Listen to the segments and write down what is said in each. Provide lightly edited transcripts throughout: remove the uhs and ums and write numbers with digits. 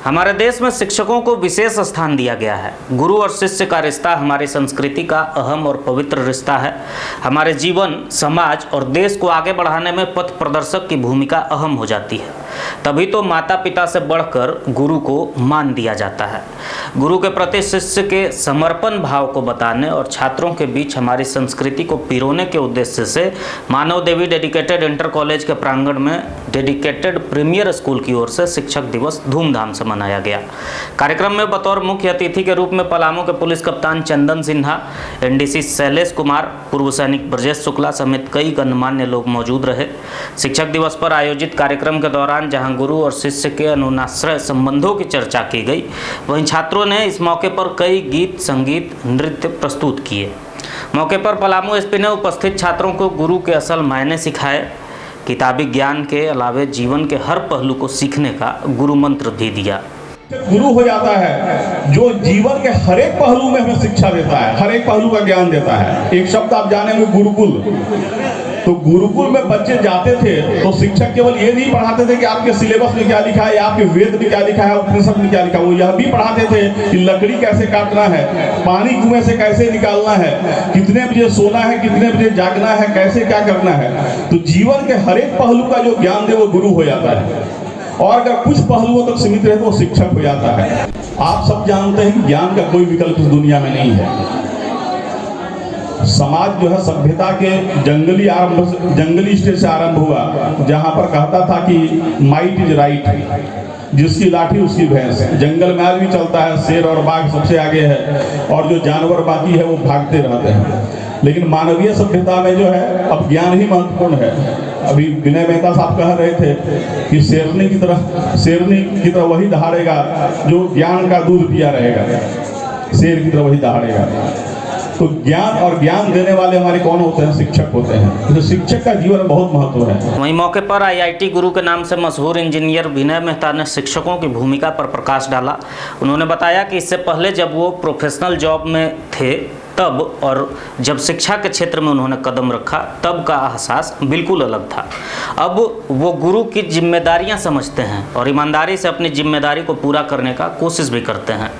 हमारे देश में शिक्षकों को विशेष स्थान दिया गया है। गुरु और शिष्य का रिश्ता हमारी संस्कृति का अहम और पवित्र रिश्ता है। हमारे जीवन, समाज और देश को आगे बढ़ाने में पथ प्रदर्शक की भूमिका अहम हो जाती है। तभी तो माता पिता से बढ़कर गुरु को मान दिया जाता है। गुरु के प्रति शिष्य के समर्पण भाव को बताने और छात्रों के बीच हमारी संस्कृति को पिरोने के उद्देश्य से मानव देवी डेडिकेटेड इंटर कॉलेज के प्रांगण में डेडिकेटेड प्रीमियर स्कूल की ओर से शिक्षक दिवस धूमधाम से मनाया गया। कार्यक्रम में बतौर मुख्य अतिथि के रूप में पलामू के पुलिस कप्तान चंदन सिन्हा, एनडीसी शैलेश कुमार, पूर्व सैनिक ब्रजेश शुक्ला समेत कई गणमान्य लोग मौजूद रहे। शिक्षक दिवस पर आयोजित कार्यक्रम के दौरान जहां गुरु और शिष्य के अनुनाश्रय संबंधों की चर्चा की गई, वहीं छात्रों ने इस मौके पर कई गीत, संगीत, नृत्य प्रस्तुत किए। मौके पर पलामू एसपी ने उपस्थित छात्रों को गुरु के असल मायने सिखाए। किताबी ज्ञान के अलावे जीवन के हर पहलू को सीखने का गुरु मंत्र भी दिया। गुरु हो जाता है जो जीवन के हर एक पहलू में हमें शिक्षा देता है, हर एक पहलू का ज्ञान देता है। एक शब्द आप जानेंगे, गुरुकुल। तो गुरुकुल में बच्चे जाते थे तो शिक्षक केवल ये नहीं पढ़ाते थे कि आपके सिलेबस में क्या लिखा है, आपके वेद में क्या लिखा है, उपनिषद में क्या लिखा है। वो यह भी पढ़ाते थे कि लकड़ी कैसे काटना है, पानी कुएं से कैसे निकालना है, कितने बजे सोना है, कितने बजे जागना है, कैसे क्या करना है। तो जीवन के हर एक पहलू का जो ज्ञान दे वो गुरु हो जाता है। और अगर कुछ पहलुओं तक सीमित रहे तो वो शिक्षक हो जाता है। आप सब जानते हैं कि ज्ञान का कोई विकल्प इस दुनिया में नहीं है। समाज जो है सभ्यता के जंगली स्टेज से आरंभ हुआ, जहां पर कहता था कि माइट इज राइट, जिसकी लाठी उसकी भैंस। जंगल में आज भी चलता है, शेर और बाघ सबसे आगे है और जो जानवर बाकी है वो भागते रहते हैं। लेकिन मानवीय सभ्यता में जो है अब ज्ञान ही महत्वपूर्ण है। अभी विनय मेहता साहब कह रहे थे कि शेरनी की तरह वही दहाड़ेगा जो ज्ञान का दूध पिया रहेगा, शेर की तरह वही दहाड़ेगा। तो ज्ञान और ज्ञान देने वाले हमारे कौन होते हैं? शिक्षक होते हैं। तो शिक्षक का जीवन में बहुत महत्व है। वहीं मौके पर आईआईटी गुरु के नाम से मशहूर इंजीनियर विनय मेहता ने शिक्षकों की भूमिका पर प्रकाश डाला। उन्होंने बताया कि इससे पहले जब वो प्रोफेशनल जॉब में थे तब और जब शिक्षा के क्षेत्र में उन्होंने कदम रखा तब का एहसास बिल्कुल अलग था। अब वो गुरु की जिम्मेदारियां समझते हैं और ईमानदारी से अपनी जिम्मेदारी को पूरा करने का कोशिश भी करते हैं।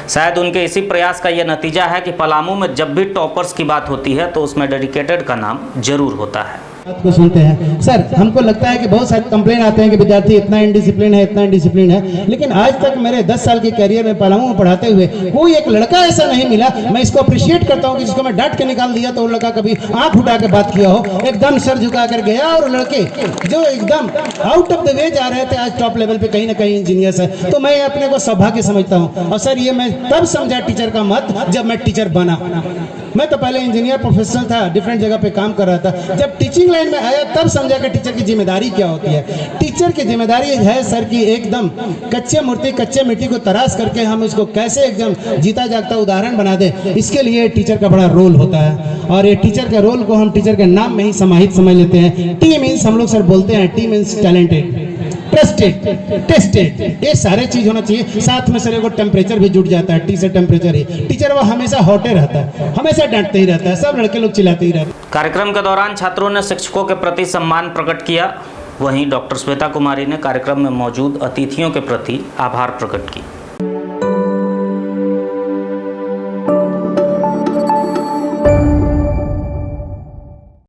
शायद उनके इसी प्रयास का यह नतीजा है कि पलामू में जब भी टॉपर्स की बात होती है तो उसमें डेडिकेटेड का नाम जरूर होता है। को सुनते हैं सर, हमको लगता है कि बहुत सारे कंप्लेन आते हैं कि विद्यार्थी इतना इनडिसिप्लिन है, इतना इनडिसिप्लिन है, लेकिन आज तक मेरे 10 साल के कैरियर में पलामू में पढ़ाते हुए कोई एक लड़का ऐसा नहीं मिला। मैं इसको अप्रिशिएट करता हूं कि जिसको मैं डांट के निकाल दिया तो वो लड़का कभी आंख उठा के बात किया हो, एकदम सर झुका कर गया। और लड़के जो एकदम आउट ऑफ द वे जा रहे थे आज टॉप लेवल पे कहीं ना कहीं इंजीनियर्स है। तो मैं अपने को सौभाग्य समझता हूँ। और सर ये मैं तब समझा टीचर का महत्व जब मैं टीचर बना। मैं तो पहले इंजीनियर प्रोफेशनल था, डिफरेंट जगह पे काम कर रहा था। जब टीचिंग लाइन में आया तब समझा कि टीचर की जिम्मेदारी क्या होती है। टीचर की जिम्मेदारी है सर की एकदम कच्चे मूर्ति, कच्चे मिट्टी को तराश करके हम इसको कैसे एकदम जीता जागता उदाहरण बना दें, इसके लिए टीचर का बड़ा रोल होता है। और ये टीचर के रोल को हम टीचर के नाम में ही समाहित समझ लेते हैं। टी मीन्स, हम लोग सर बोलते हैं, T means talented, trusted, tested, ये सारे चीज होना चाहिए। साथ में सर एगो टेम्परेचर भी जुड़ जाता है। टी से टेम्परेचर ही। टीचर वो हमेशा हॉटे रहता है, हमेशा डांटते ही रहता है, सब लड़के लोग चिल्लाते ही रहते हैं। कार्यक्रम के दौरान छात्रों ने शिक्षकों के प्रति सम्मान प्रकट किया। वहीं डॉक्टर श्वेता कुमारी ने कार्यक्रम में मौजूद अतिथियों के प्रति आभार प्रकट की।